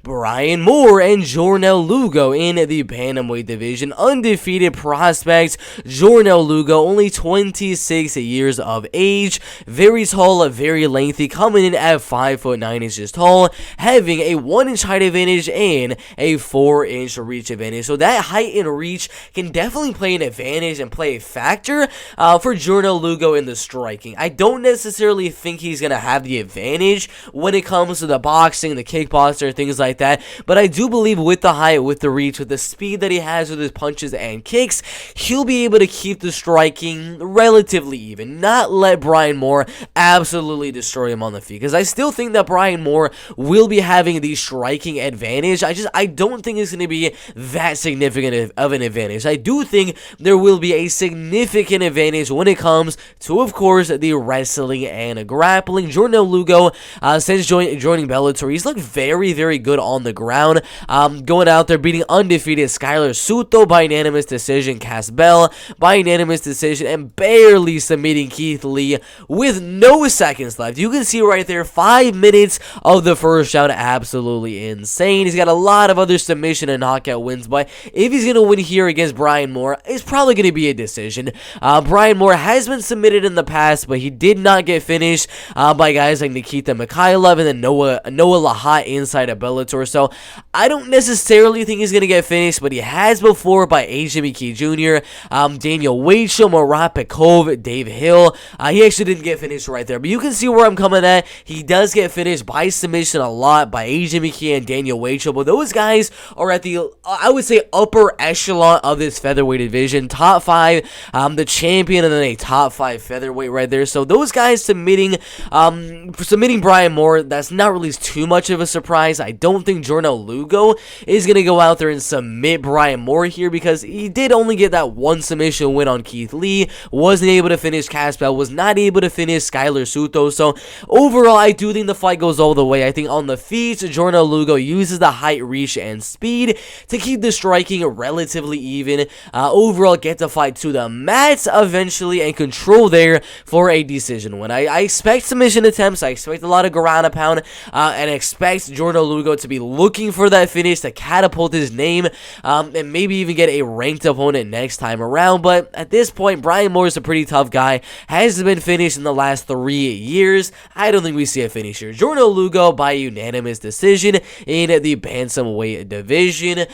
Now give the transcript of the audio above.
Brian Moore and Jornel Lugo in the bantamweight division. Undefeated prospects. Jornel Lugo, only 26 years of age, very tall, very lengthy, coming in at 5'9" tall, having a 1-inch height advantage and a 4-inch reach advantage. So that height and reach can definitely play an advantage and play a factor for Jornel Lugo in the striking. I don't necessarily think he's going to have the advantage when it comes to the boxing, the kickboxer, things like that, but I do believe with the height, with the reach, with the speed that he has with his punches and kicks, he'll be able to keep the striking relatively even, not let Brian Moore absolutely destroy him on the feet, because I still think that Brian Moore will be having the striking advantage. I don't think it's going to be that significant of an advantage. I do think there will be a significant advantage when it comes to, of course, the wrestling and grappling. Jornel Lugo, since joining Bellator, he's looked very, very good on the ground, going out there beating undefeated Skylar Suto by unanimous decision, Cass Bell by unanimous decision, and barely submitting Keith Lee with no seconds left. You can see right there, 5 minutes of the first round, absolutely insane. He's got a lot of other submission and knockout wins, but if he's going to win here against Brian Moore, it's probably going to be a decision. Brian Moore has been submitted in the past, but he did not get finished by guys like Nikita Mikhailov and then Noah Lahat inside of Bellator, so I don't necessarily think he's going to get finished, but he has before by AJ McKee Jr., Daniel Weichel, Murat Pekov, Dave Hill. He actually didn't get finished right there, but you can see where I'm coming at. He does get finished by submission a lot by AJ McKee and Daniel Weichel, but those guys are at the, I would say, upper echelon of this featherweight division. Top 5, the champion, and then a top 5 featherweight right there. So those guys submitting Brian Moore, that's not really too much of a surprise. I don't think Jornel Lugo is going to go out there and submit Brian Moore here, because he did only get that one submission win on Keith Lee, wasn't able to finish Cass Bell, was not able to finish Skylar Suto. So overall, I do think the fight goes all the way. I think on the feet, Jornel Lugo uses the height, reach, and speed to keep the striking relatively even. Overall, get the fight to the mats eventually and control there for a decision win. I expect submission attempts. I expect a lot of ground and pound, and expect Jornel Lugo to be looking for that finish to catapult his name, and maybe even get a ranked opponent next time around. But at this point, Brian Moore is a pretty tough guy, hasn't been finished in the last 3 years. I don't think we see a finisher. Jornel Lugo by unanimous decision in the bantamweight division.